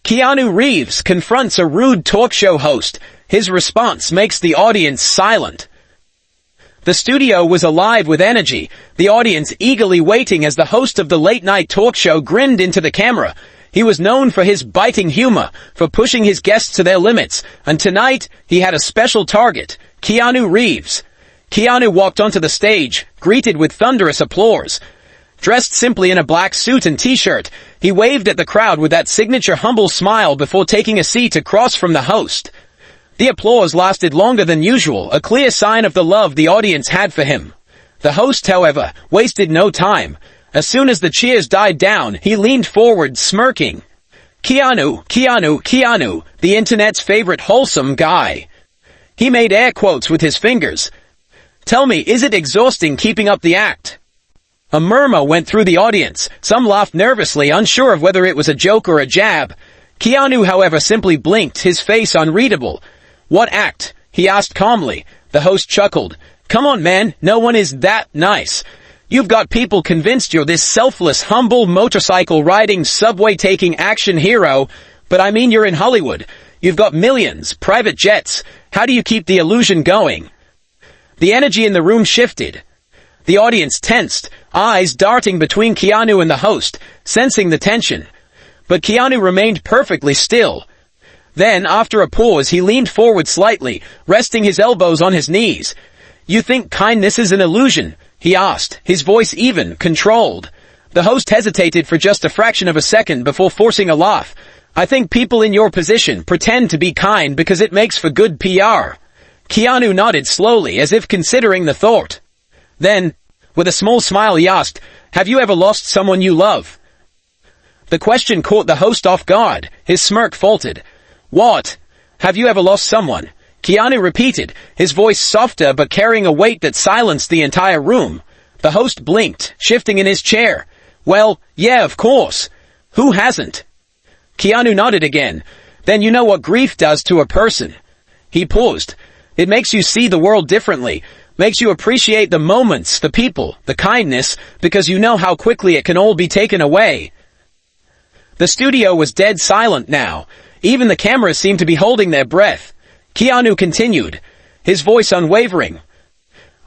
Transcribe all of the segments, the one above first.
Keanu Reeves confronts a rude talk show host. His response makes the audience silent. The studio was alive with energy, the audience eagerly waiting as the host of the late-night talk show grinned into the camera. He was known for his biting humor, for pushing his guests to their limits, and tonight he had a special target, Keanu Reeves. Keanu walked onto the stage, greeted with thunderous applause. Dressed simply in a black suit and t-shirt, he waved at the crowd with that signature humble smile before taking a seat across from the host. The applause lasted longer than usual, a clear sign of the love the audience had for him. The host, however, wasted no time. As soon as the cheers died down, he leaned forward, smirking. Keanu, Keanu, Keanu, the internet's favorite wholesome guy. He made air quotes with his fingers. Tell me, is it exhausting keeping up the act? A murmur went through the audience. Some laughed nervously, unsure of whether it was a joke or a jab. Keanu, however, simply blinked, his face unreadable. What act? He asked calmly. The host chuckled. Come on, man, no one is that nice. You've got people convinced you're this selfless, humble, motorcycle-riding, subway-taking action hero, but I mean you're in Hollywood. You've got millions, private jets. How do you keep the illusion going? The energy in the room shifted. The audience tensed, eyes darting between Keanu and the host, sensing the tension. But Keanu remained perfectly still. Then, after a pause, he leaned forward slightly, resting his elbows on his knees. You think kindness is an illusion? He asked, his voice even, controlled. The host hesitated for just a fraction of a second before forcing a laugh. I think people in your position pretend to be kind because it makes for good PR. Keanu nodded slowly, as if considering the thought. Then, with a small smile, he asked, Have you ever lost someone you love? The question caught the host off guard. His smirk faltered. What? Have you ever lost someone? Keanu repeated, his voice softer but carrying a weight that silenced the entire room. The host blinked, shifting in his chair. Well, yeah, of course. Who hasn't? Keanu nodded again. Then you know what grief does to a person. He paused. It makes you see the world differently, makes you appreciate the moments, the people, the kindness, because you know how quickly it can all be taken away. The studio was dead silent now. Even the cameras seemed to be holding their breath. Keanu continued, his voice unwavering.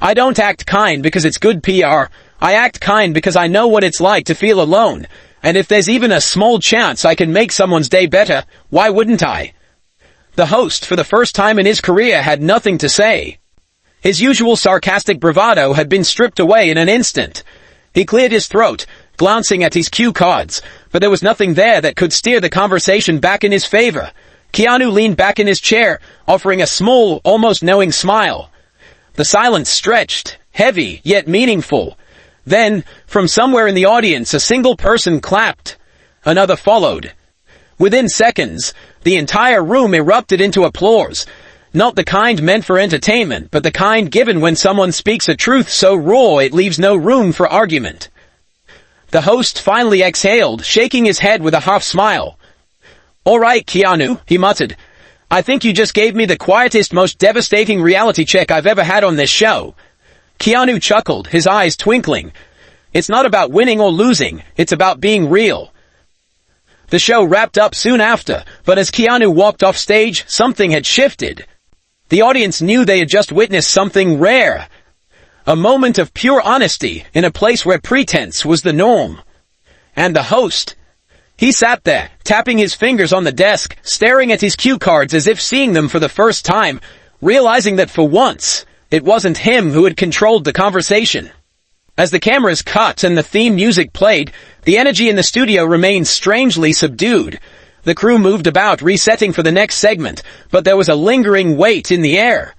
I don't act kind because it's good PR. I act kind because I know what it's like to feel alone. And if there's even a small chance I can make someone's day better, why wouldn't I? The host, for the first time in his career, had nothing to say. His usual sarcastic bravado had been stripped away in an instant. He cleared his throat, glancing at his cue cards, but there was nothing there that could steer the conversation back in his favor. Keanu leaned back in his chair, offering a small, almost knowing smile. The silence stretched, heavy, yet meaningful. Then, from somewhere in the audience, a single person clapped. Another followed. Within seconds, the entire room erupted into applause. Not the kind meant for entertainment, but the kind given when someone speaks a truth so raw it leaves no room for argument. The host finally exhaled, shaking his head with a half smile. All right, Keanu, he muttered. I think you just gave me the quietest, most devastating reality check I've ever had on this show. Keanu chuckled, his eyes twinkling. It's not about winning or losing, it's about being real. The show wrapped up soon after, but as Keanu walked off stage, something had shifted. The audience knew they had just witnessed something rare. A moment of pure honesty in a place where pretense was the norm. And the host, he sat there, tapping his fingers on the desk, staring at his cue cards as if seeing them for the first time, realizing that for once, it wasn't him who had controlled the conversation. As the cameras cut and the theme music played, the energy in the studio remained strangely subdued. The crew moved about, resetting for the next segment, but there was a lingering weight in the air.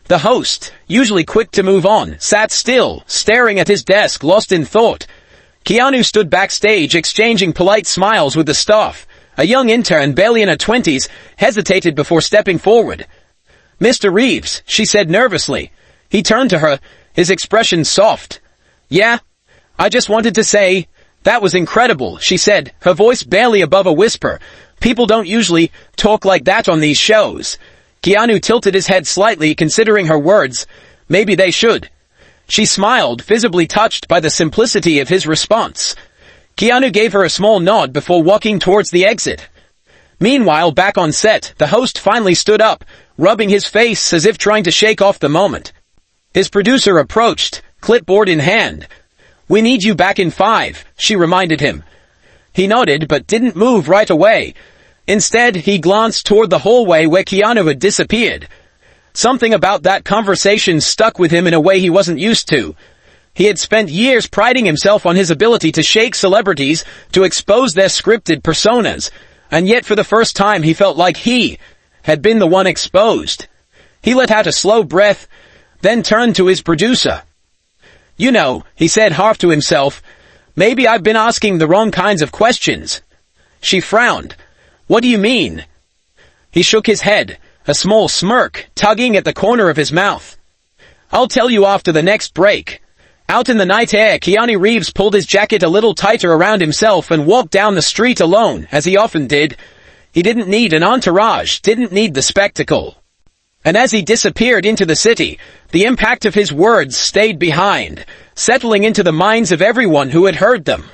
The host, usually quick to move on, sat still, staring at his desk, lost in thought. Keanu stood backstage, exchanging polite smiles with the staff. A young intern, barely in her 20s, hesitated before stepping forward. Mr. Reeves, she said nervously. He turned to her, his expression soft. Yeah? I just wanted to say, that was incredible, she said, her voice barely above a whisper. People don't usually talk like that on these shows. Keanu tilted his head slightly, considering her words. Maybe they should. She smiled, visibly touched by the simplicity of his response. Keanu gave her a small nod before walking towards the exit. Meanwhile, back on set, the host finally stood up, rubbing his face as if trying to shake off the moment. His producer approached, clipboard in hand. "We need you back in 5, she reminded him. He nodded but didn't move right away. Instead, he glanced toward the hallway where Keanu had disappeared. Something about that conversation stuck with him in a way he wasn't used to. He had spent years priding himself on his ability to shake celebrities, to expose their scripted personas, and yet for the first time he felt like he had been the one exposed. He let out a slow breath, then turned to his producer. "You know," he said half to himself, "maybe I've been asking the wrong kinds of questions." She frowned. "What do you mean?" He shook his head, a small smirk tugging at the corner of his mouth. "I'll tell you after the next break." Out in the night air, Keanu Reeves pulled his jacket a little tighter around himself and walked down the street alone, as he often did. He didn't need an entourage, didn't need the spectacle. And as he disappeared into the city, the impact of his words stayed behind, settling into the minds of everyone who had heard them.